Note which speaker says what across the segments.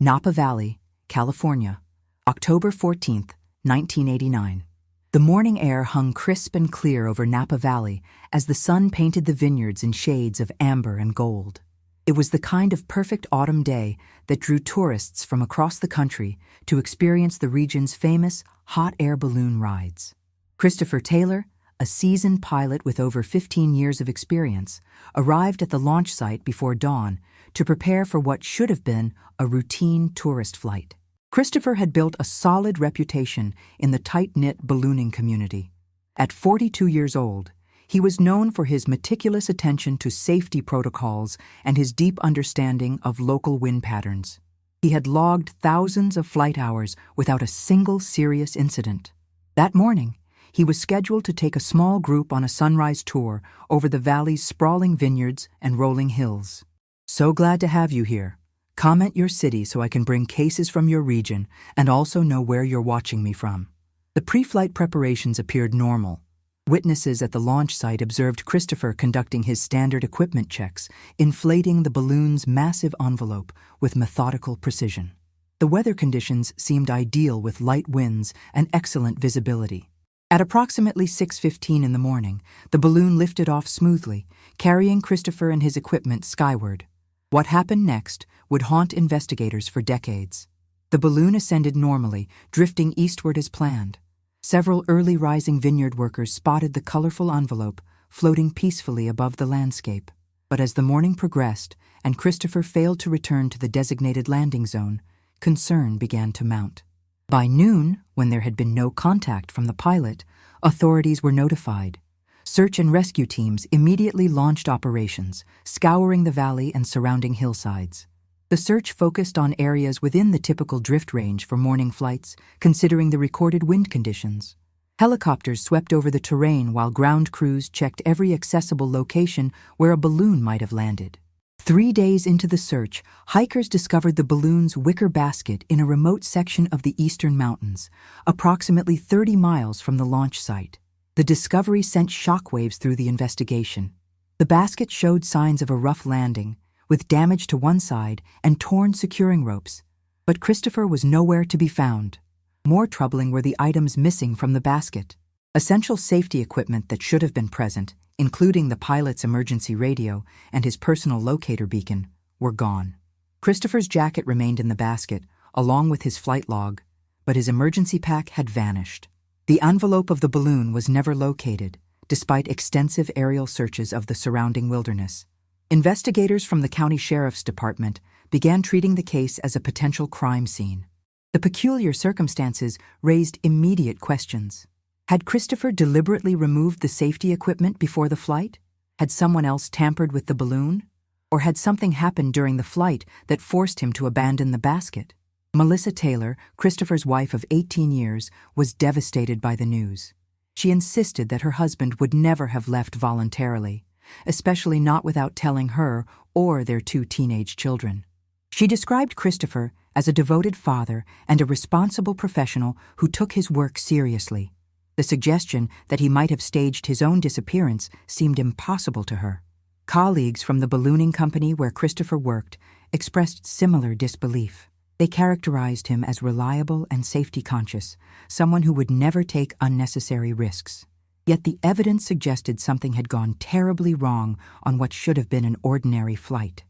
Speaker 1: Napa Valley, California, October 14th, 1989. The morning air hung crisp and clear over Napa Valley as the sun painted the vineyards in shades of amber and gold. It was the kind of perfect autumn day that drew tourists from across the country to experience the region's famous hot air balloon rides. Christopher Taylor, a seasoned pilot with over 15 years of experience, arrived at the launch site before dawn to prepare for what should have been a routine tourist flight. Christopher had built a solid reputation in the tight-knit ballooning community. At 42 years old, he was known for his meticulous attention to safety protocols and his deep understanding of local wind patterns. He had logged thousands of flight hours without a single serious incident. That morning, he was scheduled to take a small group on a sunrise tour over the valley's sprawling vineyards and rolling hills. "So glad to have you here. Comment your city so I can bring cases from your region and also know where you're watching me from." The pre-flight preparations appeared normal. Witnesses at the launch site observed Christopher conducting his standard equipment checks, inflating the balloon's massive envelope with methodical precision. The weather conditions seemed ideal with light winds and excellent visibility. At approximately 6:15 in the morning, the balloon lifted off smoothly, carrying Christopher and his equipment skyward. What happened next would haunt investigators for decades. The balloon ascended normally, drifting eastward as planned. Several early rising vineyard workers spotted the colorful envelope floating peacefully above the landscape. But as the morning progressed and Christopher failed to return to the designated landing zone, concern began to mount. By noon, when there had been no contact from the pilot, authorities were notified. Search and rescue teams immediately launched operations, scouring the valley and surrounding hillsides. The search focused on areas within the typical drift range for morning flights, considering the recorded wind conditions. Helicopters swept over the terrain while ground crews checked every accessible location where a balloon might have landed. 3 days into the search, hikers discovered the balloon's wicker basket in a remote section of the eastern mountains, approximately 30 miles from the launch site. The discovery sent shockwaves through the investigation. The basket showed signs of a rough landing, with damage to one side and torn securing ropes. But Christopher was nowhere to be found. More troubling were the items missing from the basket. Essential safety equipment that should have been present, including the pilot's emergency radio and his personal locator beacon, were gone. Christopher's jacket remained in the basket, along with his flight log, but his emergency pack had vanished. The envelope of the balloon was never located, despite extensive aerial searches of the surrounding wilderness. Investigators from the county sheriff's department began treating the case as a potential crime scene. The peculiar circumstances raised immediate questions. Had Christopher deliberately removed the safety equipment before the flight? Had someone else tampered with the balloon? Or had something happened during the flight that forced him to abandon the basket? Melissa Taylor, Christopher's wife of 18 years, was devastated by the news. She insisted that her husband would never have left voluntarily, especially not without telling her or their 2 teenage children. She described Christopher as a devoted father and a responsible professional who took his work seriously. The suggestion that he might have staged his own disappearance seemed impossible to her. Colleagues from the ballooning company where Christopher worked expressed similar disbelief. They characterized him as reliable and safety-conscious, someone who would never take unnecessary risks. Yet the evidence suggested something had gone terribly wrong on what should have been an ordinary flight.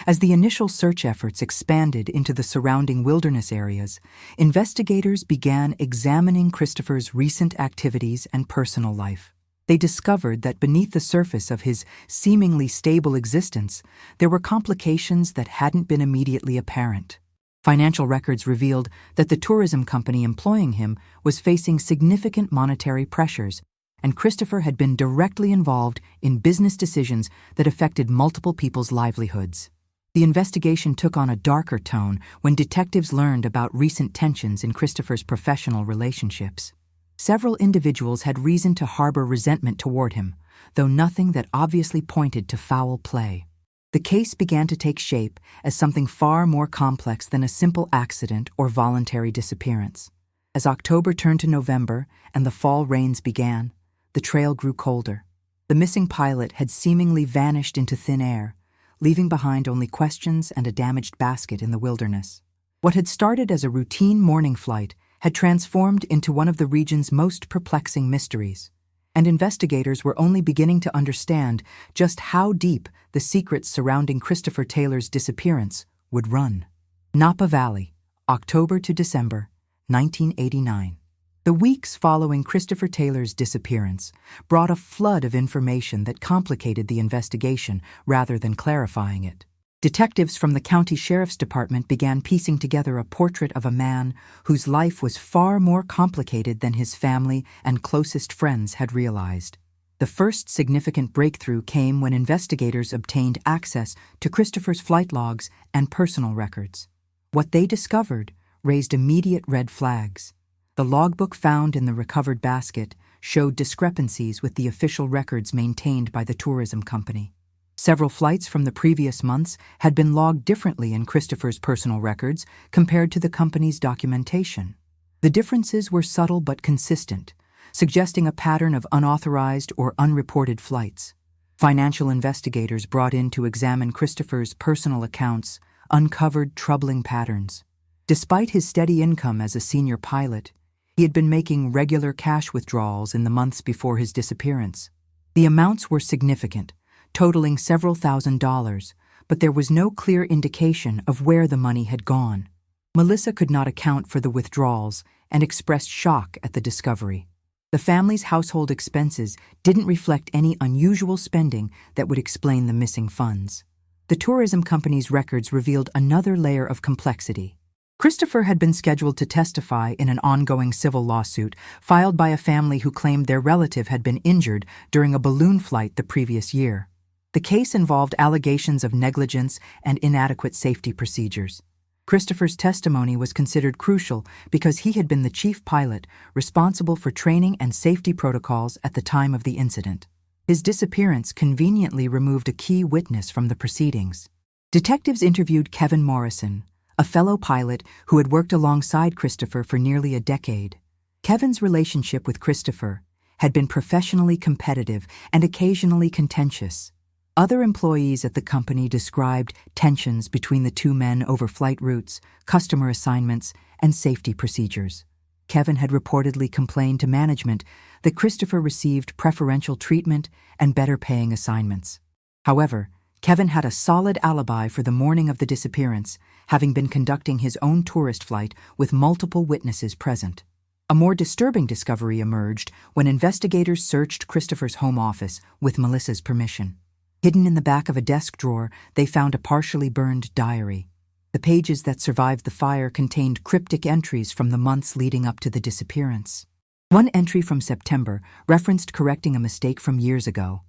Speaker 1: As the initial search efforts expanded into the surrounding wilderness areas, investigators began examining Christopher's recent activities and personal life. They discovered that beneath the surface of his seemingly stable existence, there were complications that hadn't been immediately apparent. Financial records revealed that the tourism company employing him was facing significant monetary pressures, and Christopher had been directly involved in business decisions that affected multiple people's livelihoods. The investigation took on a darker tone when detectives learned about recent tensions in Christopher's professional relationships. Several individuals had reason to harbor resentment toward him, though nothing that obviously pointed to foul play. The case began to take shape as something far more complex than a simple accident or voluntary disappearance. As October turned to November and the fall rains began, the trail grew colder. The missing pilot had seemingly vanished into thin air, leaving behind only questions and a damaged basket in the wilderness. What had started as a routine morning flight had transformed into one of the region's most perplexing mysteries, and investigators were only beginning to understand just how deep the secrets surrounding Christopher Taylor's disappearance would run. Napa Valley, October to December, 1989. The weeks following Christopher Taylor's disappearance brought a flood of information that complicated the investigation rather than clarifying it. Detectives from the county sheriff's department began piecing together a portrait of a man whose life was far more complicated than his family and closest friends had realized. The first significant breakthrough came when investigators obtained access to Christopher's flight logs and personal records. What they discovered raised immediate red flags. The logbook found in the recovered basket showed discrepancies with the official records maintained by the tourism company. Several flights from the previous months had been logged differently in Christopher's personal records compared to the company's documentation. The differences were subtle but consistent, suggesting a pattern of unauthorized or unreported flights. Financial investigators brought in to examine Christopher's personal accounts uncovered troubling patterns. Despite his steady income as a senior pilot, he had been making regular cash withdrawals in the months before his disappearance. The amounts were significant, totaling several $1,000s, but there was no clear indication of where the money had gone. Melissa could not account for the withdrawals and expressed shock at the discovery. The family's household expenses didn't reflect any unusual spending that would explain the missing funds. The tourism company's records revealed another layer of complexity. Christopher had been scheduled to testify in an ongoing civil lawsuit filed by a family who claimed their relative had been injured during a balloon flight the previous year. The case involved allegations of negligence and inadequate safety procedures. Christopher's testimony was considered crucial because he had been the chief pilot responsible for training and safety protocols at the time of the incident. His disappearance conveniently removed a key witness from the proceedings. Detectives interviewed Kevin Morrison, a fellow pilot who had worked alongside Christopher for nearly a decade. Kevin's relationship with Christopher had been professionally competitive and occasionally contentious. Other employees at the company described tensions between the two men over flight routes, customer assignments, and safety procedures. Kevin had reportedly complained to management that Christopher received preferential treatment and better-paying assignments. However, Kevin had a solid alibi for the morning of the disappearance, having been conducting his own tourist flight with multiple witnesses present. A more disturbing discovery emerged when investigators searched Christopher's home office with Melissa's permission. Hidden in the back of a desk drawer, they found a partially burned diary. The pages that survived the fire contained cryptic entries from the months leading up to the disappearance. One entry from September referenced correcting a mistake from years ago.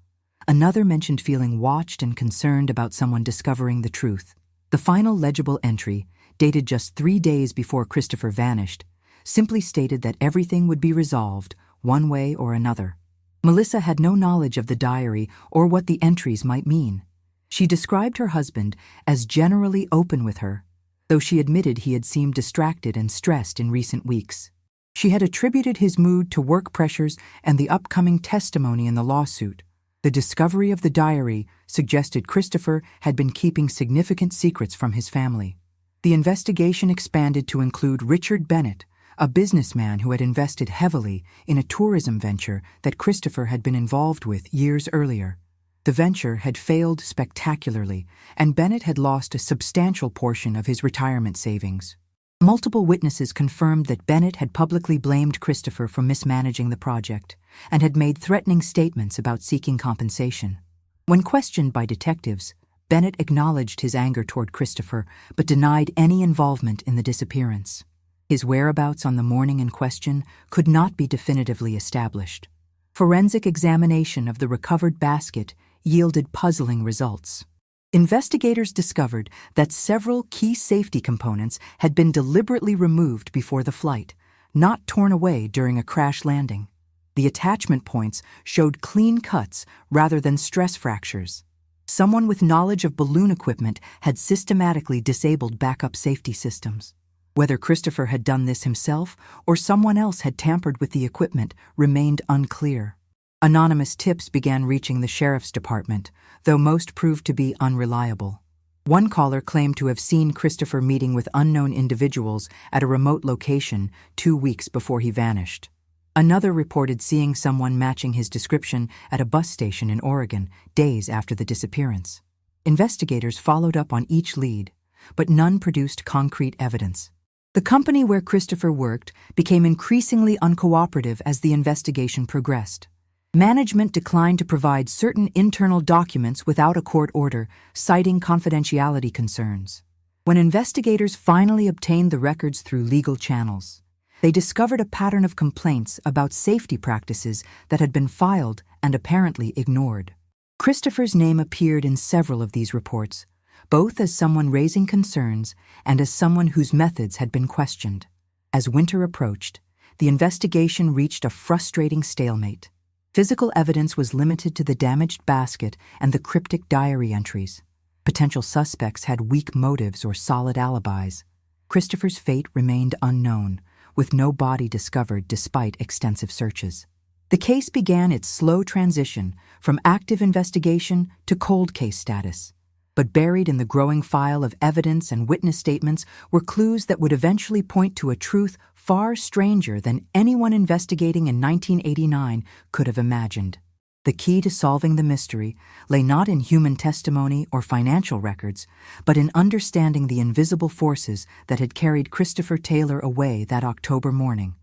Speaker 1: Another mentioned feeling watched and concerned about someone discovering the truth. The final legible entry, dated just 3 days before Christopher vanished, simply stated that everything would be resolved, one way or another. Melissa had no knowledge of the diary or what the entries might mean. She described her husband as generally open with her, though she admitted he had seemed distracted and stressed in recent weeks. She had attributed his mood to work pressures and the upcoming testimony in the lawsuit. The discovery of the diary suggested Christopher had been keeping significant secrets from his family. The investigation expanded to include Richard Bennett, a businessman who had invested heavily in a tourism venture that Christopher had been involved with years earlier. The venture had failed spectacularly, and Bennett had lost a substantial portion of his retirement savings. Multiple witnesses confirmed that Bennett had publicly blamed Christopher for mismanaging the project and had made threatening statements about seeking compensation. When questioned by detectives, Bennett acknowledged his anger toward Christopher but denied any involvement in the disappearance. His whereabouts on the morning in question could not be definitively established. Forensic examination of the recovered basket yielded puzzling results. Investigators discovered that several key safety components had been deliberately removed before the flight, not torn away during a crash landing. The attachment points showed clean cuts rather than stress fractures. Someone with knowledge of balloon equipment had systematically disabled backup safety systems. Whether Christopher had done this himself or someone else had tampered with the equipment remained unclear. Anonymous tips began reaching the sheriff's department, though most proved to be unreliable. One caller claimed to have seen Christopher meeting with unknown individuals at a remote location 2 weeks before he vanished. Another reported seeing someone matching his description at a bus station in Oregon days after the disappearance. Investigators followed up on each lead, but none produced concrete evidence. The company where Christopher worked became increasingly uncooperative as the investigation progressed. Management declined to provide certain internal documents without a court order, citing confidentiality concerns. When investigators finally obtained the records through legal channels, they discovered a pattern of complaints about safety practices that had been filed and apparently ignored. Christopher's name appeared in several of these reports, both as someone raising concerns and as someone whose methods had been questioned. As winter approached, the investigation reached a frustrating stalemate. Physical evidence was limited to the damaged basket and the cryptic diary entries. Potential suspects had weak motives or solid alibis. Christopher's fate remained unknown, with no body discovered despite extensive searches. The case began its slow transition from active investigation to cold case status. But buried in the growing file of evidence and witness statements were clues that would eventually point to a truth far stranger than anyone investigating in 1989 could have imagined. The key to solving the mystery lay not in human testimony or financial records, but in understanding the invisible forces that had carried Christopher Taylor away that October morning,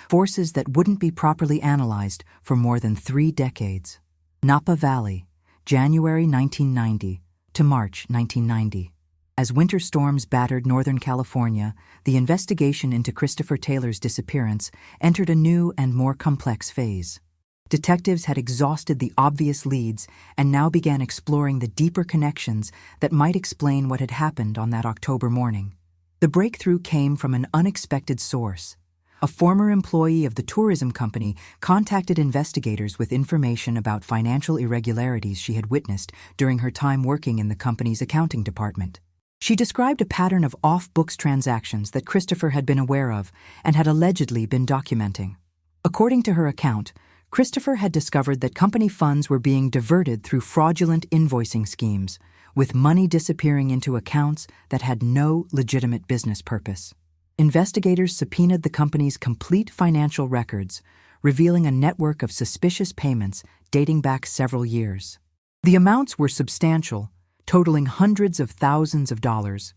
Speaker 1: forces that wouldn't be properly analyzed for more than 3 decades. Napa Valley, January 1990 to March 1990. As winter storms battered Northern California, the investigation into Christopher Taylor's disappearance entered a new and more complex phase. Detectives had exhausted the obvious leads and now began exploring the deeper connections that might explain what had happened on that October morning. The breakthrough came from an unexpected source. A former employee of the tourism company contacted investigators with information about financial irregularities she had witnessed during her time working in the company's accounting department. She described a pattern of off-books transactions that Christopher had been aware of and had allegedly been documenting. According to her account, Christopher had discovered that company funds were being diverted through fraudulent invoicing schemes, with money disappearing into accounts that had no legitimate business purpose. Investigators subpoenaed the company's complete financial records, revealing a network of suspicious payments dating back several years. The amounts were substantial, totaling hundreds of thousands of dollars.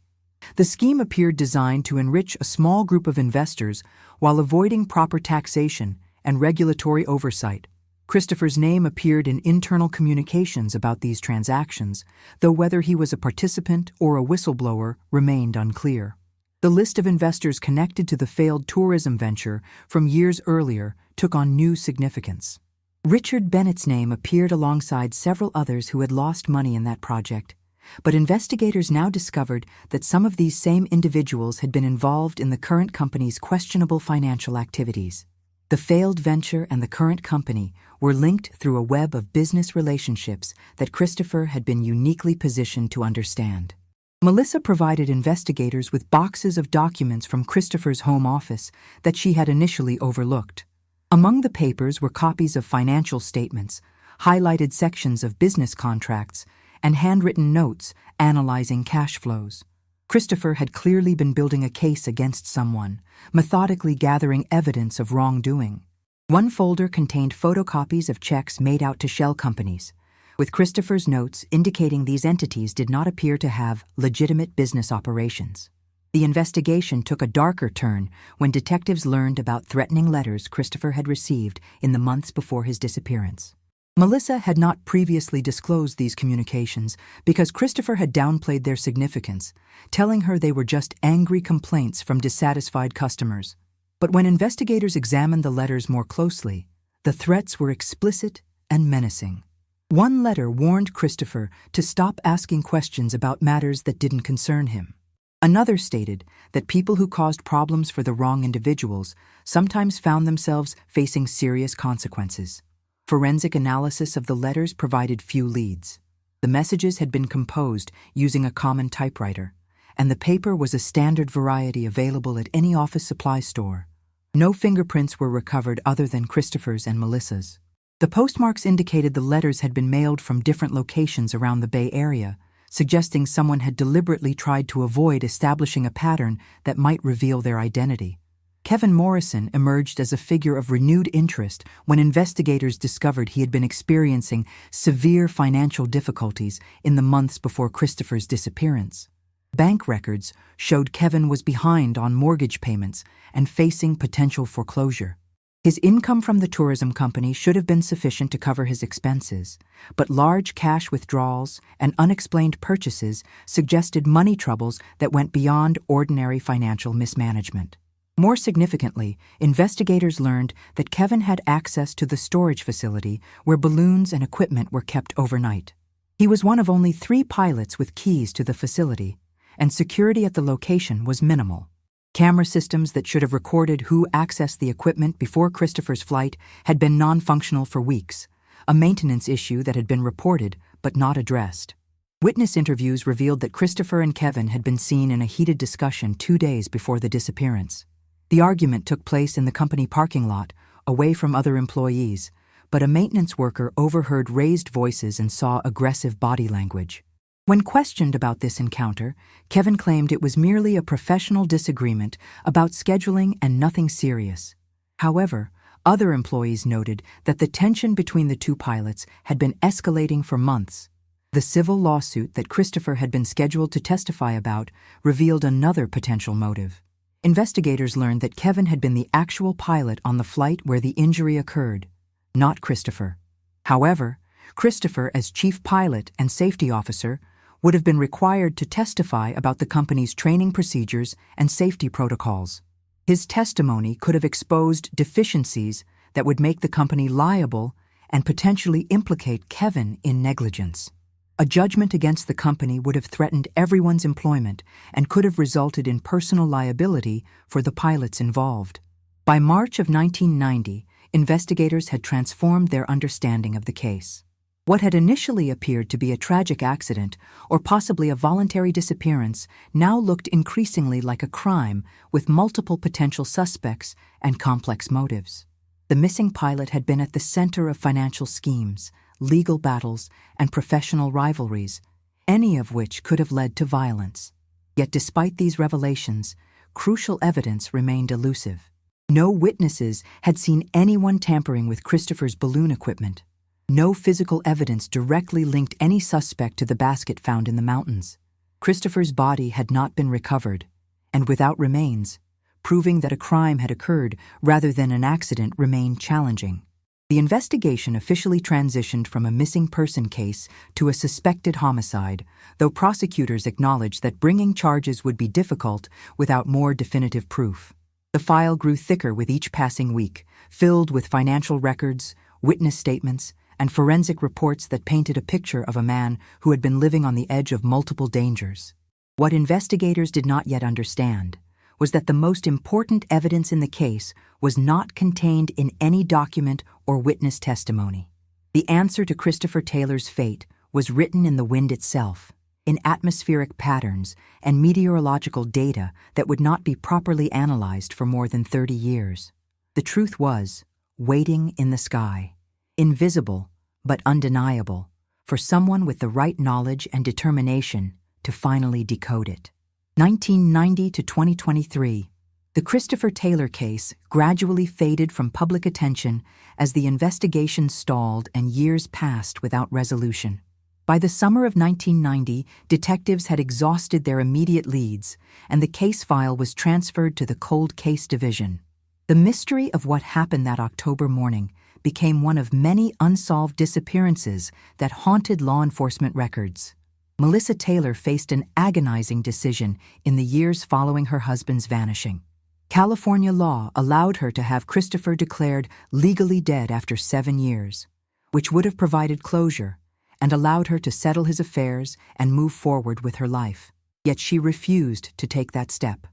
Speaker 1: The scheme appeared designed to enrich a small group of investors while avoiding proper taxation and regulatory oversight. Christopher's name appeared in internal communications about these transactions, though whether he was a participant or a whistleblower remained unclear. The list of investors connected to the failed tourism venture from years earlier took on new significance. Richard Bennett's name appeared alongside several others who had lost money in that project, but investigators now discovered that some of these same individuals had been involved in the current company's questionable financial activities. The failed venture and the current company were linked through a web of business relationships that Christopher had been uniquely positioned to understand. Melissa provided investigators with boxes of documents from Christopher's home office that she had initially overlooked. Among the papers were copies of financial statements, highlighted sections of business contracts, and handwritten notes analyzing cash flows. Christopher had clearly been building a case against someone, methodically gathering evidence of wrongdoing. One folder contained photocopies of checks made out to shell companies, with Christopher's notes indicating these entities did not appear to have legitimate business operations. The investigation took a darker turn when detectives learned about threatening letters Christopher had received in the months before his disappearance. Melissa had not previously disclosed these communications because Christopher had downplayed their significance, telling her they were just angry complaints from dissatisfied customers. But when investigators examined the letters more closely, the threats were explicit and menacing. One letter warned Christopher to stop asking questions about matters that didn't concern him. Another stated that people who caused problems for the wrong individuals sometimes found themselves facing serious consequences. Forensic analysis of the letters provided few leads. The messages had been composed using a common typewriter, and the paper was a standard variety available at any office supply store. No fingerprints were recovered other than Christopher's and Melissa's. The postmarks indicated the letters had been mailed from different locations around the Bay Area, suggesting someone had deliberately tried to avoid establishing a pattern that might reveal their identity. Kevin Morrison emerged as a figure of renewed interest when investigators discovered he had been experiencing severe financial difficulties in the months before Christopher's disappearance. Bank records showed Kevin was behind on mortgage payments and facing potential foreclosure. His income from the tourism company should have been sufficient to cover his expenses, but large cash withdrawals and unexplained purchases suggested money troubles that went beyond ordinary financial mismanagement. More significantly, investigators learned that Kevin had access to the storage facility where balloons and equipment were kept overnight. He was one of only 3 pilots with keys to the facility, and security at the location was minimal. Camera systems that should have recorded who accessed the equipment before Christopher's flight had been non-functional for weeks, a maintenance issue that had been reported but not addressed. Witness interviews revealed that Christopher and Kevin had been seen in a heated discussion 2 days before the disappearance. The argument took place in the company parking lot, away from other employees, but a maintenance worker overheard raised voices and saw aggressive body language. When questioned about this encounter, Kevin claimed it was merely a professional disagreement about scheduling and nothing serious. However, other employees noted that the tension between the 2 pilots had been escalating for months. The civil lawsuit that Christopher had been scheduled to testify about revealed another potential motive. Investigators learned that Kevin had been the actual pilot on the flight where the injury occurred, not Christopher. However, Christopher, as chief pilot and safety officer, would have been required to testify about the company's training procedures and safety protocols. His testimony could have exposed deficiencies that would make the company liable and potentially implicate Kevin in negligence. A judgment against the company would have threatened everyone's employment and could have resulted in personal liability for the pilots involved. By March of 1990, investigators had transformed their understanding of the case. What had initially appeared to be a tragic accident or possibly a voluntary disappearance now looked increasingly like a crime with multiple potential suspects and complex motives. The missing pilot had been at the center of financial schemes, legal battles, and professional rivalries, any of which could have led to violence. Yet despite these revelations, crucial evidence remained elusive. No witnesses had seen anyone tampering with Christopher's balloon equipment. No physical evidence directly linked any suspect to the basket found in the mountains. Christopher's body had not been recovered, and without remains, proving that a crime had occurred rather than an accident remained challenging. The investigation officially transitioned from a missing person case to a suspected homicide, though prosecutors acknowledged that bringing charges would be difficult without more definitive proof. The file grew thicker with each passing week, filled with financial records, witness statements, and forensic reports that painted a picture of a man who had been living on the edge of multiple dangers. What investigators did not yet understand was that the most important evidence in the case was not contained in any document or witness testimony. The answer to Christopher Taylor's fate was written in the wind itself, in atmospheric patterns and meteorological data that would not be properly analyzed for more than 30 years. The truth was waiting in the sky, invisible but undeniable, for someone with the right knowledge and determination to finally decode it. 1990 to 2023, the Christopher Taylor case gradually faded from public attention as the investigation stalled and years passed without resolution. By the summer of 1990, detectives had exhausted their immediate leads, and the case file was transferred to the Cold Case Division. The mystery of what happened that October morning became one of many unsolved disappearances that haunted law enforcement records. Melissa Taylor faced an agonizing decision in the years following her husband's vanishing. California law allowed her to have Christopher declared legally dead after 7 years, which would have provided closure and allowed her to settle his affairs and move forward with her life. Yet she refused to take that step.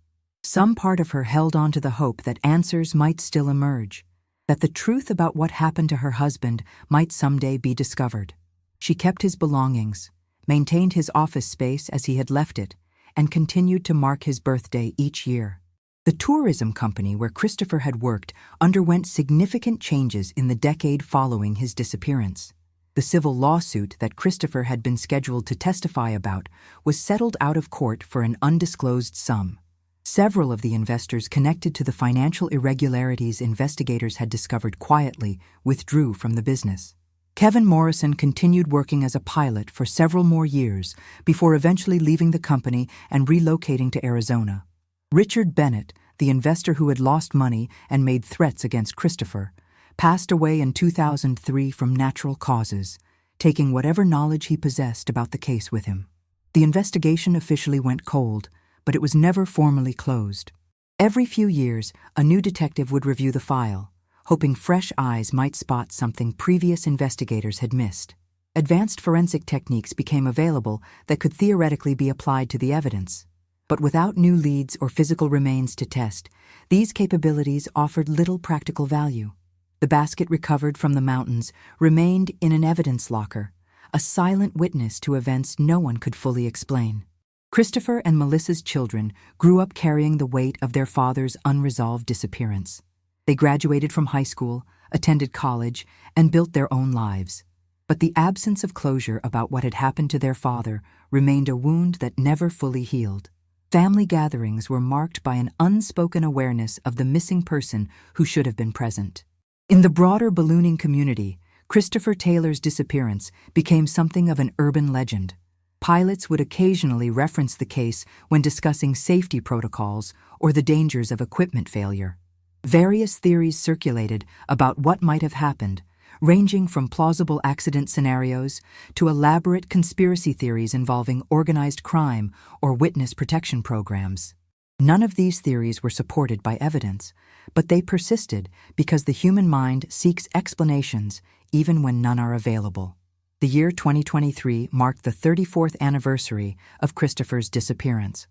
Speaker 1: Some part of her held on to the hope that answers might still emerge, that the truth about what happened to her husband might someday be discovered. She kept his belongings, maintained his office space as he had left it, and continued to mark his birthday each year. The tourism company where Christopher had worked underwent significant changes in the decade following his disappearance. The civil lawsuit that Christopher had been scheduled to testify about was settled out of court for an undisclosed sum. Several of the investors connected to the financial irregularities investigators had discovered quietly withdrew from the business. Kevin Morrison continued working as a pilot for several more years before eventually leaving the company and relocating to Arizona. Richard Bennett, the investor who had lost money and made threats against Christopher, passed away in 2003 from natural causes, taking whatever knowledge he possessed about the case with him. The investigation officially went cold, but it was never formally closed. Every few years, a new detective would review the file, hoping fresh eyes might spot something previous investigators had missed. Advanced forensic techniques became available that could theoretically be applied to the evidence. But without new leads or physical remains to test, these capabilities offered little practical value. The basket recovered from the mountains remained in an evidence locker, a silent witness to events no one could fully explain. Christopher and Melissa's children grew up carrying the weight of their father's unresolved disappearance. They graduated from high school, attended college, and built their own lives. But the absence of closure about what had happened to their father remained a wound that never fully healed. Family gatherings were marked by an unspoken awareness of the missing person who should have been present. In the broader ballooning community, Christopher Taylor's disappearance became something of an urban legend. Pilots would occasionally reference the case when discussing safety protocols or the dangers of equipment failure. Various theories circulated about what might have happened, ranging from plausible accident scenarios to elaborate conspiracy theories involving organized crime or witness protection programs. None of these theories were supported by evidence, but they persisted because the human mind seeks explanations even when none are available. The year 2023 marked the 34th anniversary of Christopher's disappearance.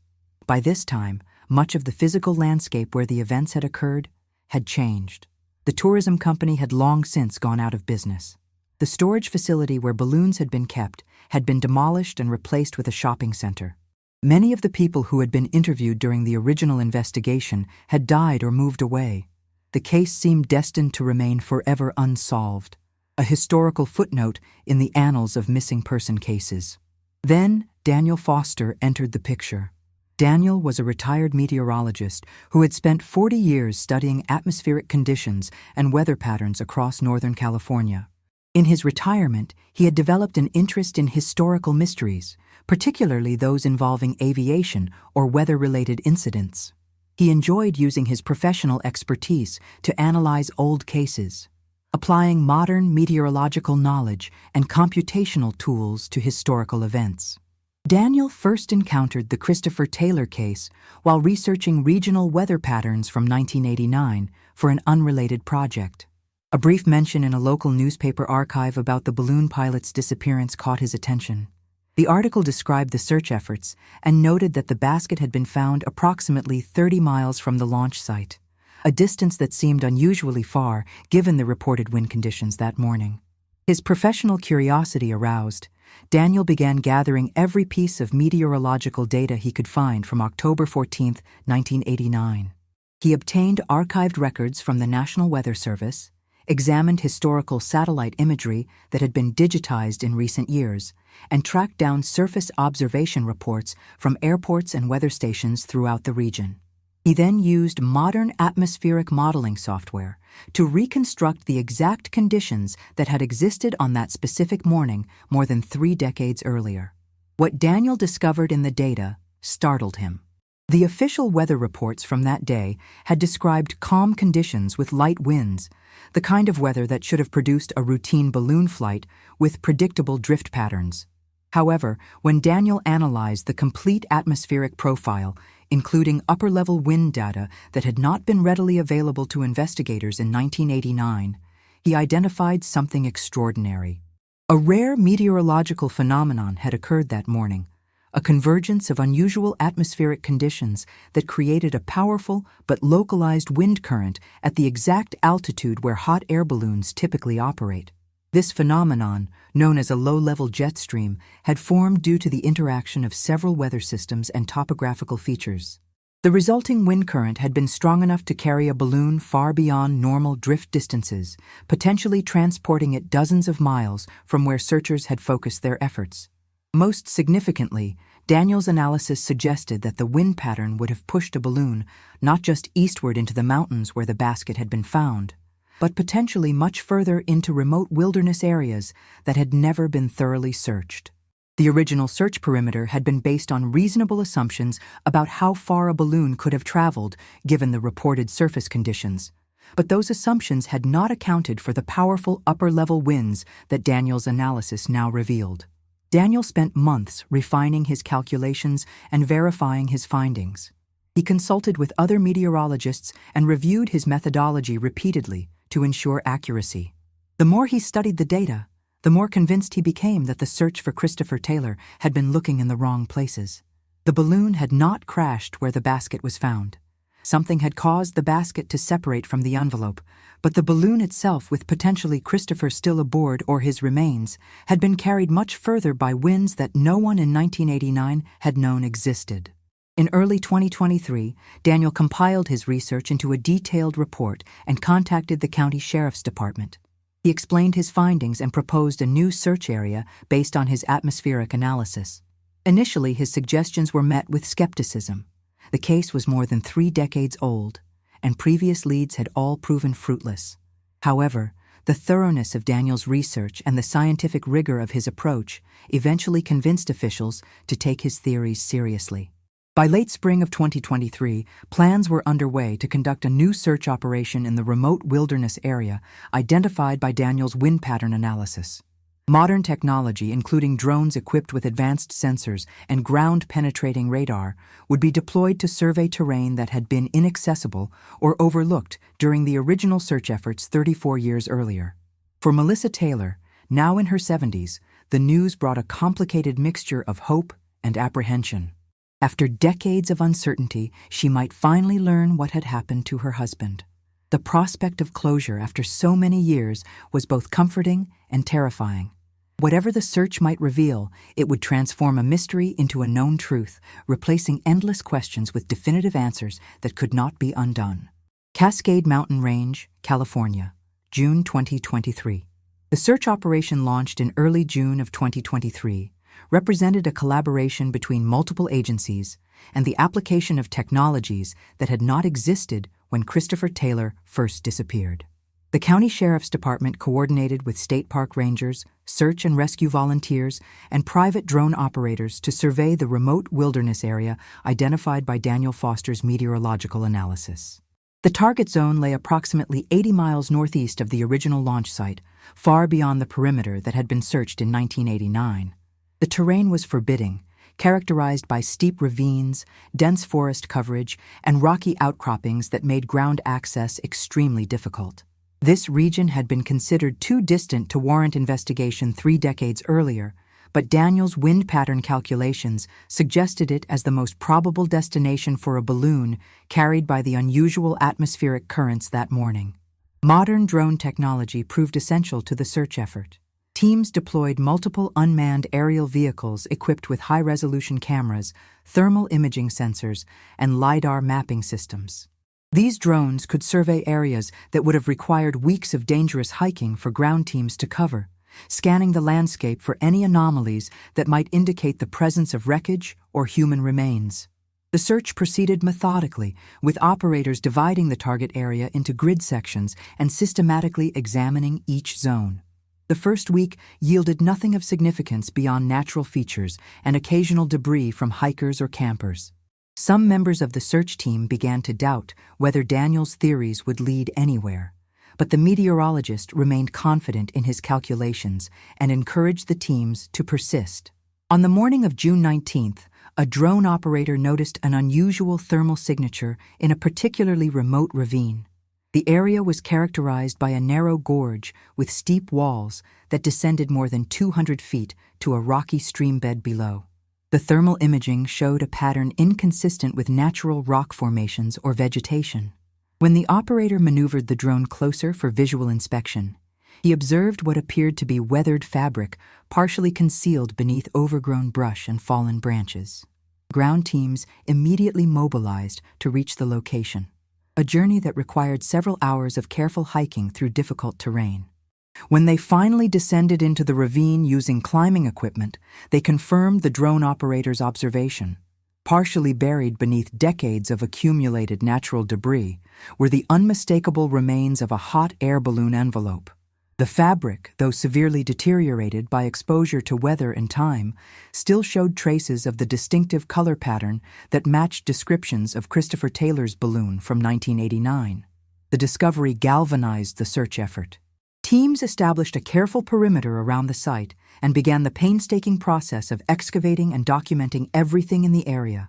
Speaker 1: By this time, much of the physical landscape where the events had occurred had changed. The tourism company had long since gone out of business. The storage facility where balloons had been kept had been demolished and replaced with a shopping center. Many of the people who had been interviewed during the original investigation had died or moved away. The case seemed destined to remain forever unsolved, a historical footnote in the annals of missing person cases. Then Daniel Foster entered the picture. Daniel was a retired meteorologist who had spent 40 years studying atmospheric conditions and weather patterns across Northern California. In his retirement, he had developed an interest in historical mysteries, particularly those involving aviation or weather-related incidents. He enjoyed using his professional expertise to analyze old cases, applying modern meteorological knowledge and computational tools to historical events. Daniel first encountered the Christopher Taylor case while researching regional weather patterns from 1989 for an unrelated project. A brief mention in a local newspaper archive about the balloon pilot's disappearance caught his attention. The article described the search efforts and noted that the basket had been found approximately 30 miles from the launch site, a distance that seemed unusually far given the reported wind conditions that morning. His professional curiosity aroused, Daniel began gathering every piece of meteorological data he could find from October 14, 1989. He obtained archived records from the National Weather Service, examined historical satellite imagery that had been digitized in recent years, and tracked down surface observation reports from airports and weather stations throughout the region. He then used modern atmospheric modeling software to reconstruct the exact conditions that had existed on that specific morning more than 3 decades earlier. What Daniel discovered in the data startled him. The official weather reports from that day had described calm conditions with light winds, the kind of weather that should have produced a routine balloon flight with predictable drift patterns. However, when Daniel analyzed the complete atmospheric profile, including upper-level wind data that had not been readily available to investigators in 1989, he identified something extraordinary. A rare meteorological phenomenon had occurred that morning, a convergence of unusual atmospheric conditions that created a powerful but localized wind current at the exact altitude where hot air balloons typically operate. This phenomenon, known as a low-level jet stream, had formed due to the interaction of several weather systems and topographical features. The resulting wind current had been strong enough to carry a balloon far beyond normal drift distances, potentially transporting it dozens of miles from where searchers had focused their efforts. Most significantly, Daniel's analysis suggested that the wind pattern would have pushed a balloon not just eastward into the mountains where the basket had been found, but potentially much further into remote wilderness areas that had never been thoroughly searched. The original search perimeter had been based on reasonable assumptions about how far a balloon could have traveled given the reported surface conditions, but those assumptions had not accounted for the powerful upper-level winds that Daniel's analysis now revealed. Daniel spent months refining his calculations and verifying his findings. He consulted with other meteorologists and reviewed his methodology repeatedly to ensure accuracy. The more he studied the data, the more convinced he became that the search for Christopher Taylor had been looking in the wrong places. The balloon had not crashed where the basket was found. Something had caused the basket to separate from the envelope, but the balloon itself, with potentially Christopher still aboard or his remains, had been carried much further by winds that no one in 1989 had known existed. In early 2023, Daniel compiled his research into a detailed report and contacted the county sheriff's department. He explained his findings and proposed a new search area based on his atmospheric analysis. Initially, his suggestions were met with skepticism. The case was more than 3 decades old, and previous leads had all proven fruitless. However, the thoroughness of Daniel's research and the scientific rigor of his approach eventually convinced officials to take his theories seriously. By late spring of 2023, plans were underway to conduct a new search operation in the remote wilderness area identified by Daniel's wind pattern analysis. Modern technology, including drones equipped with advanced sensors and ground-penetrating radar, would be deployed to survey terrain that had been inaccessible or overlooked during the original search efforts 34 years earlier. For Melissa Taylor, now in her 70s, the news brought a complicated mixture of hope and apprehension. After decades of uncertainty, she might finally learn what had happened to her husband. The prospect of closure after so many years was both comforting and terrifying. Whatever the search might reveal, it would transform a mystery into a known truth, replacing endless questions with definitive answers that could not be undone. Cascade Mountain Range, California, June 2023. The search operation, launched in early June of 2023, represented a collaboration between multiple agencies and the application of technologies that had not existed when Christopher Taylor first disappeared. The county sheriff's department coordinated with state park rangers, search and rescue volunteers, and private drone operators to survey the remote wilderness area identified by Daniel Foster's meteorological analysis. The target zone lay approximately 80 miles northeast of the original launch site, far beyond the perimeter that had been searched in 1989. The terrain was forbidding, characterized by steep ravines, dense forest coverage, and rocky outcroppings that made ground access extremely difficult. This region had been considered too distant to warrant investigation 3 decades earlier, but Daniel's wind pattern calculations suggested it as the most probable destination for a balloon carried by the unusual atmospheric currents that morning. Modern drone technology proved essential to the search effort. Teams deployed multiple unmanned aerial vehicles equipped with high-resolution cameras, thermal imaging sensors, and LiDAR mapping systems. These drones could survey areas that would have required weeks of dangerous hiking for ground teams to cover, scanning the landscape for any anomalies that might indicate the presence of wreckage or human remains. The search proceeded methodically, with operators dividing the target area into grid sections and systematically examining each zone. The first week yielded nothing of significance beyond natural features and occasional debris from hikers or campers. Some members of the search team began to doubt whether Daniel's theories would lead anywhere, but the meteorologist remained confident in his calculations and encouraged the teams to persist. On the morning of June 19th, a drone operator noticed an unusual thermal signature in a particularly remote ravine. The area was characterized by a narrow gorge with steep walls that descended more than 200 feet to a rocky streambed below. The thermal imaging showed a pattern inconsistent with natural rock formations or vegetation. When the operator maneuvered the drone closer for visual inspection, he observed what appeared to be weathered fabric partially concealed beneath overgrown brush and fallen branches. Ground teams immediately mobilized to reach the location, a journey that required several hours of careful hiking through difficult terrain. When they finally descended into the ravine using climbing equipment, they confirmed the drone operator's observation. Partially buried beneath decades of accumulated natural debris were the unmistakable remains of a hot air balloon envelope. The fabric, though severely deteriorated by exposure to weather and time, still showed traces of the distinctive color pattern that matched descriptions of Christopher Taylor's balloon from 1989. The discovery galvanized the search effort. Teams established a careful perimeter around the site and began the painstaking process of excavating and documenting everything in the area.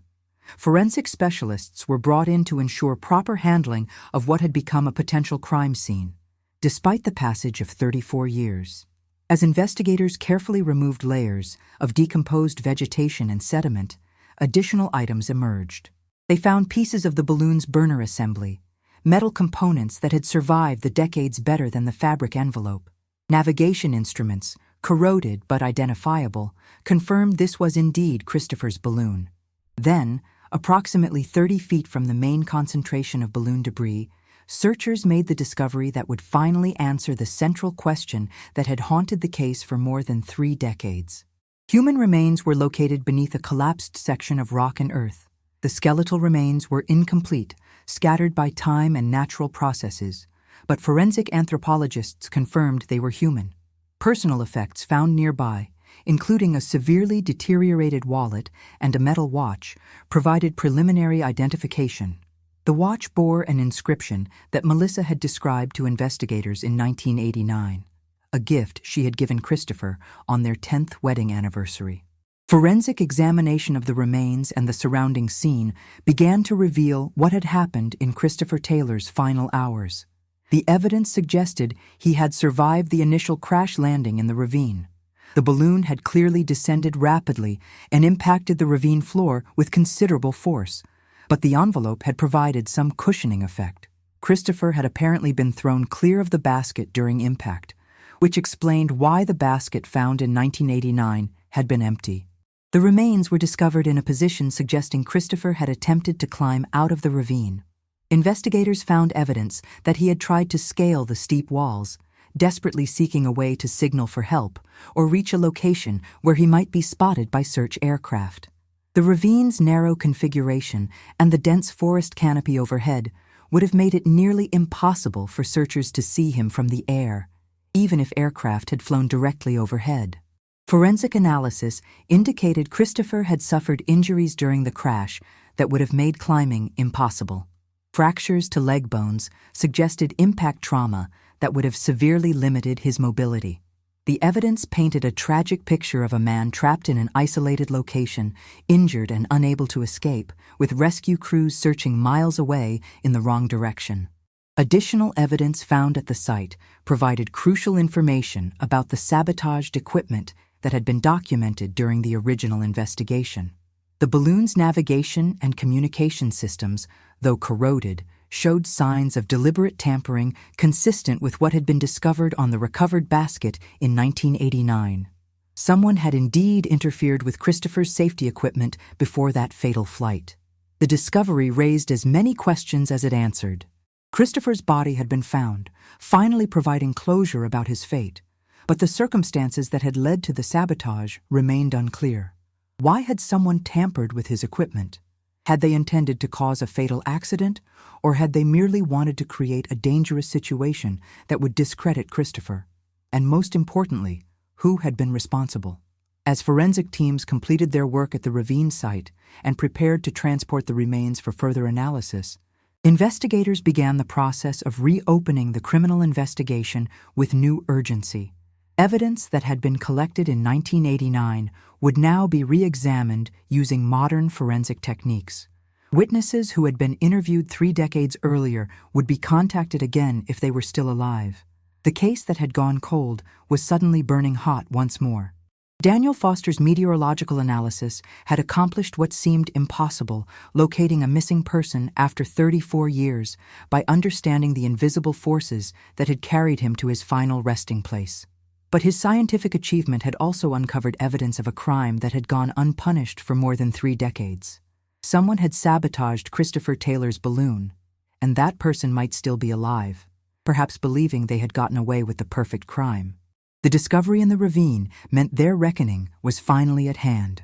Speaker 1: Forensic specialists were brought in to ensure proper handling of what had become a potential crime scene, despite the passage of 34 years. As investigators carefully removed layers of decomposed vegetation and sediment, additional items emerged. They found pieces of the balloon's burner assembly, metal components that had survived the decades better than the fabric envelope. Navigation instruments, corroded but identifiable, confirmed this was indeed Christopher's balloon. Then, approximately 30 feet from the main concentration of balloon debris, searchers made the discovery that would finally answer the central question that had haunted the case for more than 3 decades. Human remains were located beneath a collapsed section of rock and earth. The skeletal remains were incomplete, scattered by time and natural processes, but forensic anthropologists confirmed they were human. Personal effects found nearby, including a severely deteriorated wallet and a metal watch, provided preliminary identification. The watch bore an inscription that Melissa had described to investigators in 1989, a gift she had given Christopher on their 10th wedding anniversary. Forensic examination of the remains and the surrounding scene began to reveal what had happened in Christopher Taylor's final hours. The evidence suggested he had survived the initial crash landing in the ravine. The balloon had clearly descended rapidly and impacted the ravine floor with considerable force, but the envelope had provided some cushioning effect. Christopher had apparently been thrown clear of the basket during impact, which explained why the basket found in 1989 had been empty. The remains were discovered in a position suggesting Christopher had attempted to climb out of the ravine. Investigators found evidence that he had tried to scale the steep walls, desperately seeking a way to signal for help or reach a location where he might be spotted by search aircraft. The ravine's narrow configuration and the dense forest canopy overhead would have made it nearly impossible for searchers to see him from the air, even if aircraft had flown directly overhead. Forensic analysis indicated Christopher had suffered injuries during the crash that would have made climbing impossible. Fractures to leg bones suggested impact trauma that would have severely limited his mobility. The evidence painted a tragic picture of a man trapped in an isolated location, injured and unable to escape, with rescue crews searching miles away in the wrong direction. Additional evidence found at the site provided crucial information about the sabotaged equipment that had been documented during the original investigation. The balloon's navigation and communication systems, though corroded, showed signs of deliberate tampering consistent with what had been discovered on the recovered basket in 1989. Someone had indeed interfered with Christopher's safety equipment before that fatal flight. The discovery raised as many questions as it answered. Christopher's body had been found, finally providing closure about his fate, but the circumstances that had led to the sabotage remained unclear. Why had someone tampered with his equipment? Had they intended to cause a fatal accident, or had they merely wanted to create a dangerous situation that would discredit Christopher? And most importantly, who had been responsible? As forensic teams completed their work at the ravine site and prepared to transport the remains for further analysis, investigators began the process of reopening the criminal investigation with new urgency. Evidence that had been collected in 1989 would now be re-examined using modern forensic techniques. Witnesses who had been interviewed 3 decades earlier would be contacted again if they were still alive. The case that had gone cold was suddenly burning hot once more. Daniel Foster's meteorological analysis had accomplished what seemed impossible, locating a missing person after 34 years by understanding the invisible forces that had carried him to his final resting place. But his scientific achievement had also uncovered evidence of a crime that had gone unpunished for more than 3 decades. Someone had sabotaged Christopher Taylor's balloon, and that person might still be alive, perhaps believing they had gotten away with the perfect crime. The discovery in the ravine meant their reckoning was finally at hand.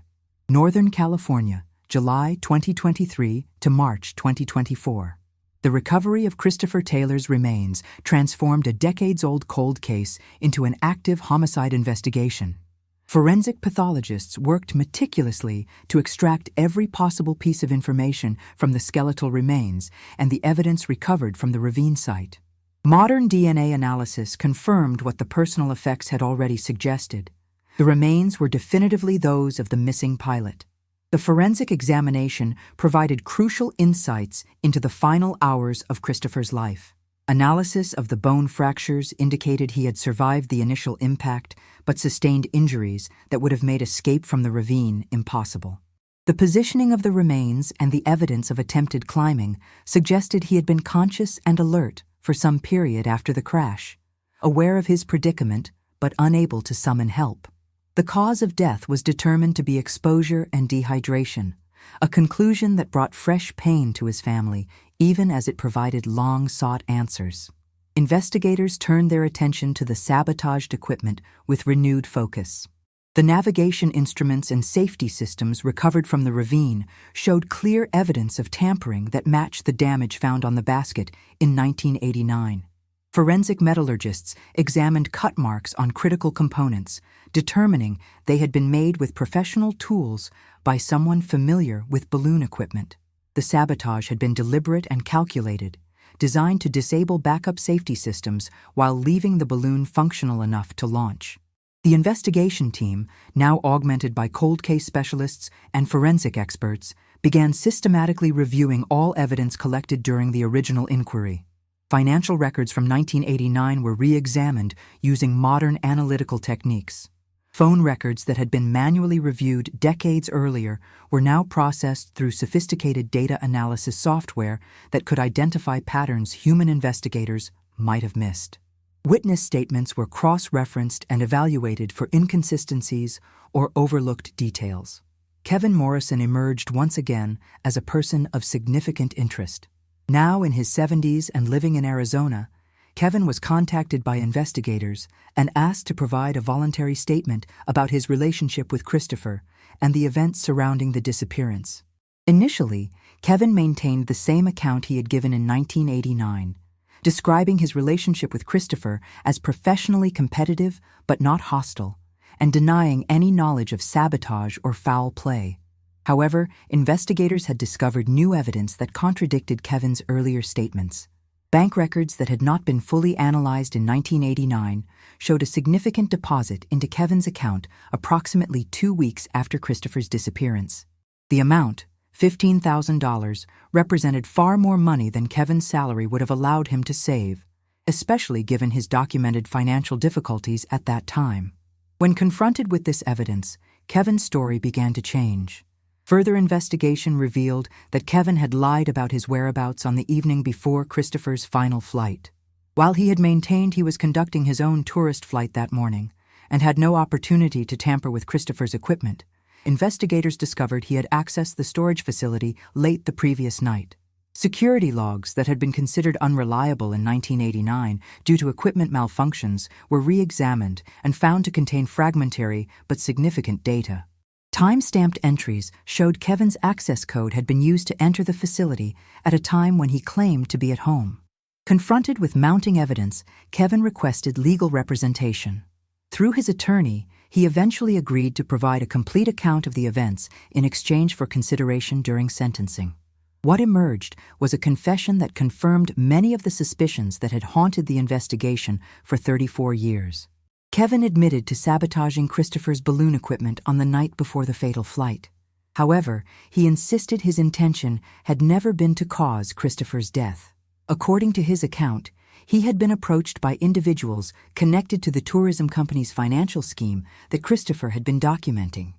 Speaker 1: Northern California, July 2023 to March 2024. The recovery of Christopher Taylor's remains transformed a decades-old cold case into an active homicide investigation. Forensic pathologists worked meticulously to extract every possible piece of information from the skeletal remains and the evidence recovered from the ravine site. Modern DNA analysis confirmed what the personal effects had already suggested. The remains were definitively those of the missing pilot. The forensic examination provided crucial insights into the final hours of Christopher's life. Analysis of the bone fractures indicated he had survived the initial impact but sustained injuries that would have made escape from the ravine impossible. The positioning of the remains and the evidence of attempted climbing suggested he had been conscious and alert for some period after the crash, aware of his predicament but unable to summon help. The cause of death was determined to be exposure and dehydration, a conclusion that brought fresh pain to his family, even as it provided long-sought answers. Investigators turned their attention to the sabotaged equipment with renewed focus. The navigation instruments and safety systems recovered from the ravine showed clear evidence of tampering that matched the damage found on the basket in 1989. Forensic metallurgists examined cut marks on critical components, determining they had been made with professional tools by someone familiar with balloon equipment. The sabotage had been deliberate and calculated, designed to disable backup safety systems while leaving the balloon functional enough to launch. The investigation team, now augmented by cold case specialists and forensic experts, began systematically reviewing all evidence collected during the original inquiry. Financial records from 1989 were re-examined using modern analytical techniques. Phone records that had been manually reviewed decades earlier were now processed through sophisticated data analysis software that could identify patterns human investigators might have missed. Witness statements were cross-referenced and evaluated for inconsistencies or overlooked details. Kevin Morrison emerged once again as a person of significant interest. Now in his 70s and living in Arizona, Kevin was contacted by investigators and asked to provide a voluntary statement about his relationship with Christopher and the events surrounding the disappearance. Initially, Kevin maintained the same account he had given in 1989, describing his relationship with Christopher as professionally competitive but not hostile, and denying any knowledge of sabotage or foul play. However, investigators had discovered new evidence that contradicted Kevin's earlier statements. Bank records that had not been fully analyzed in 1989 showed a significant deposit into Kevin's account approximately 2 weeks after Christopher's disappearance. The amount, $15,000, represented far more money than Kevin's salary would have allowed him to save, especially given his documented financial difficulties at that time. When confronted with this evidence, Kevin's story began to change. Further investigation revealed that Kevin had lied about his whereabouts on the evening before Christopher's final flight. While he had maintained he was conducting his own tourist flight that morning and had no opportunity to tamper with Christopher's equipment, investigators discovered he had accessed the storage facility late the previous night. Security logs that had been considered unreliable in 1989 due to equipment malfunctions were re-examined and found to contain fragmentary but significant data. Time-stamped entries showed Kevin's access code had been used to enter the facility at a time when he claimed to be at home. Confronted with mounting evidence, Kevin requested legal representation. Through his attorney, he eventually agreed to provide a complete account of the events in exchange for consideration during sentencing. What emerged was a confession that confirmed many of the suspicions that had haunted the investigation for 34 years. Kevin admitted to sabotaging Christopher's balloon equipment on the night before the fatal flight. However, he insisted his intention had never been to cause Christopher's death. According to his account, he had been approached by individuals connected to the tourism company's financial scheme that Christopher had been documenting.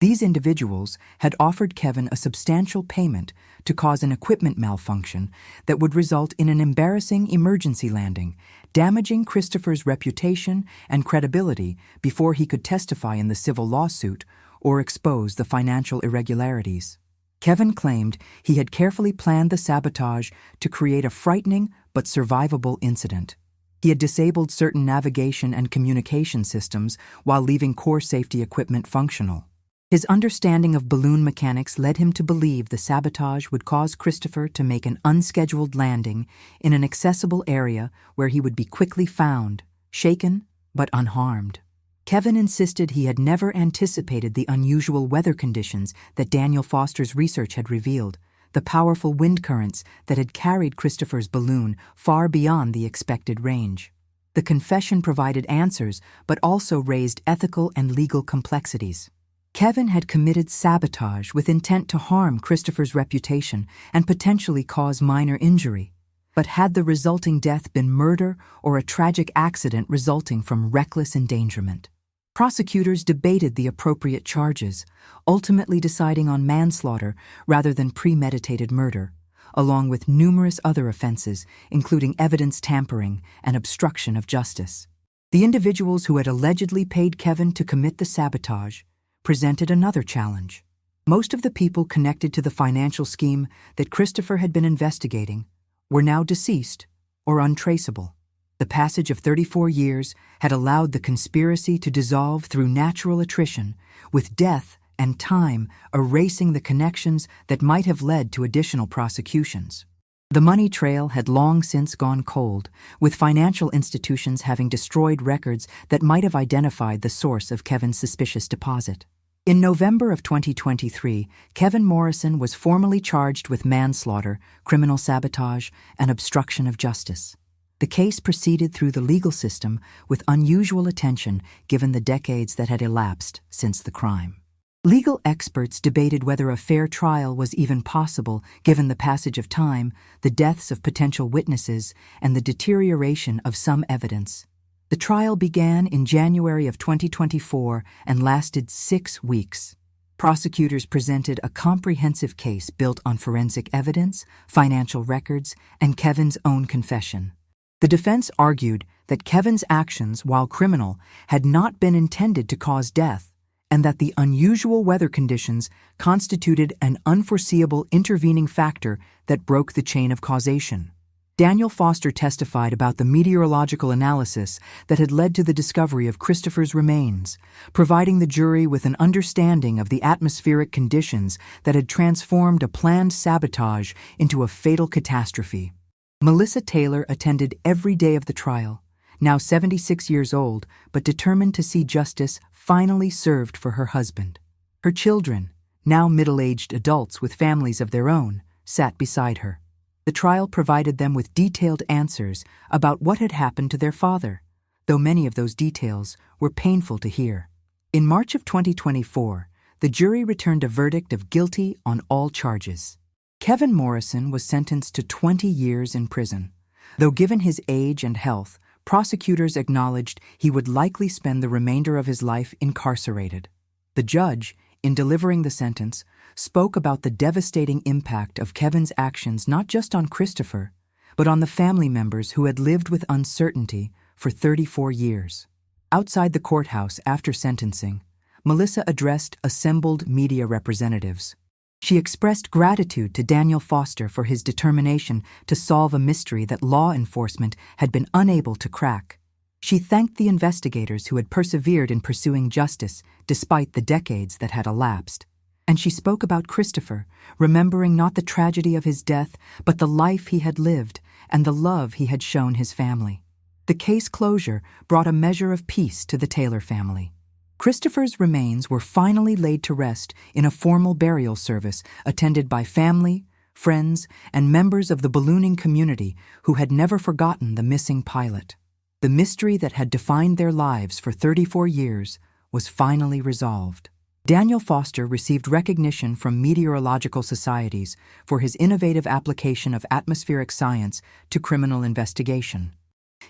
Speaker 1: These individuals had offered Kevin a substantial payment to cause an equipment malfunction that would result in an embarrassing emergency landing, damaging Christopher's reputation and credibility before he could testify in the civil lawsuit or expose the financial irregularities. Kevin claimed he had carefully planned the sabotage to create a frightening but survivable incident. He had disabled certain navigation and communication systems while leaving core safety equipment functional. His understanding of balloon mechanics led him to believe the sabotage would cause Christopher to make an unscheduled landing in an accessible area where he would be quickly found, shaken but unharmed. Kevin insisted he had never anticipated the unusual weather conditions that Daniel Foster's research had revealed, the powerful wind currents that had carried Christopher's balloon far beyond the expected range. The confession provided answers but also raised ethical and legal complexities. Kevin had committed sabotage with intent to harm Christopher's reputation and potentially cause minor injury. But had the resulting death been murder or a tragic accident resulting from reckless endangerment? Prosecutors debated the appropriate charges, ultimately deciding on manslaughter rather than premeditated murder, along with numerous other offenses, including evidence tampering and obstruction of justice. The individuals who had allegedly paid Kevin to commit the sabotage presented another challenge. Most of the people connected to the financial scheme that Christopher had been investigating were now deceased or untraceable. The passage of 34 years had allowed the conspiracy to dissolve through natural attrition, with death and time erasing the connections that might have led to additional prosecutions. The money trail had long since gone cold, with financial institutions having destroyed records that might have identified the source of Kevin's suspicious deposit. In November of 2023, Kevin Morrison was formally charged with manslaughter, criminal sabotage, and obstruction of justice. The case proceeded through the legal system with unusual attention given the decades that had elapsed since the crime. Legal experts debated whether a fair trial was even possible given the passage of time, the deaths of potential witnesses, and the deterioration of some evidence. The trial began in January of 2024 and lasted 6 weeks. Prosecutors presented a comprehensive case built on forensic evidence, financial records, and Kevin's own confession. The defense argued that Kevin's actions, while criminal, had not been intended to cause death, and that the unusual weather conditions constituted an unforeseeable intervening factor that broke the chain of causation. Daniel Foster testified about the meteorological analysis that had led to the discovery of Christopher's remains, providing the jury with an understanding of the atmospheric conditions that had transformed a planned sabotage into a fatal catastrophe. Melissa Taylor attended every day of the trial, now 76 years old, but determined to see justice finally served for her husband. Her children, now middle-aged adults with families of their own, sat beside her. The trial provided them with detailed answers about what had happened to their father, though many of those details were painful to hear. In March of 2024, the jury returned a verdict of guilty on all charges. Kevin Morrison was sentenced to 20 years in prison. Though given his age and health, prosecutors acknowledged he would likely spend the remainder of his life incarcerated. The judge, in delivering the sentence, spoke about the devastating impact of Kevin's actions not just on Christopher, but on the family members who had lived with uncertainty for 34 years. Outside the courthouse after sentencing, Melissa addressed assembled media representatives. She expressed gratitude to Daniel Foster for his determination to solve a mystery that law enforcement had been unable to crack. She thanked the investigators who had persevered in pursuing justice despite the decades that had elapsed. And she spoke about Christopher, remembering not the tragedy of his death, but the life he had lived and the love he had shown his family. The case closure brought a measure of peace to the Taylor family. Christopher's remains were finally laid to rest in a formal burial service attended by family, friends, and members of the ballooning community who had never forgotten the missing pilot. The mystery that had defined their lives for 34 years was finally resolved. Daniel Foster received recognition from meteorological societies for his innovative application of atmospheric science to criminal investigation.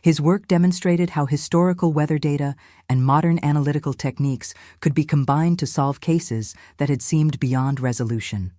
Speaker 1: His work demonstrated how historical weather data and modern analytical techniques could be combined to solve cases that had seemed beyond resolution.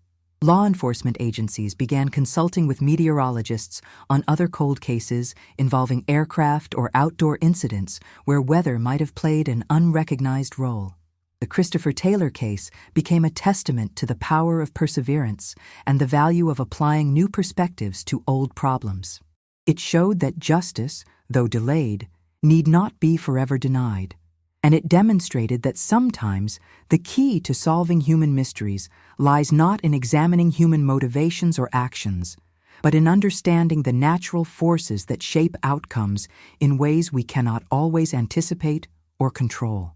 Speaker 1: Law enforcement agencies began consulting with meteorologists on other cold cases involving aircraft or outdoor incidents where weather might have played an unrecognized role. The Christopher Taylor case became a testament to the power of perseverance and the value of applying new perspectives to old problems. It showed that justice, though delayed, need not be forever denied, and it demonstrated that sometimes the key to solving human mysteries lies not in examining human motivations or actions, but in understanding the natural forces that shape outcomes in ways we cannot always anticipate or control.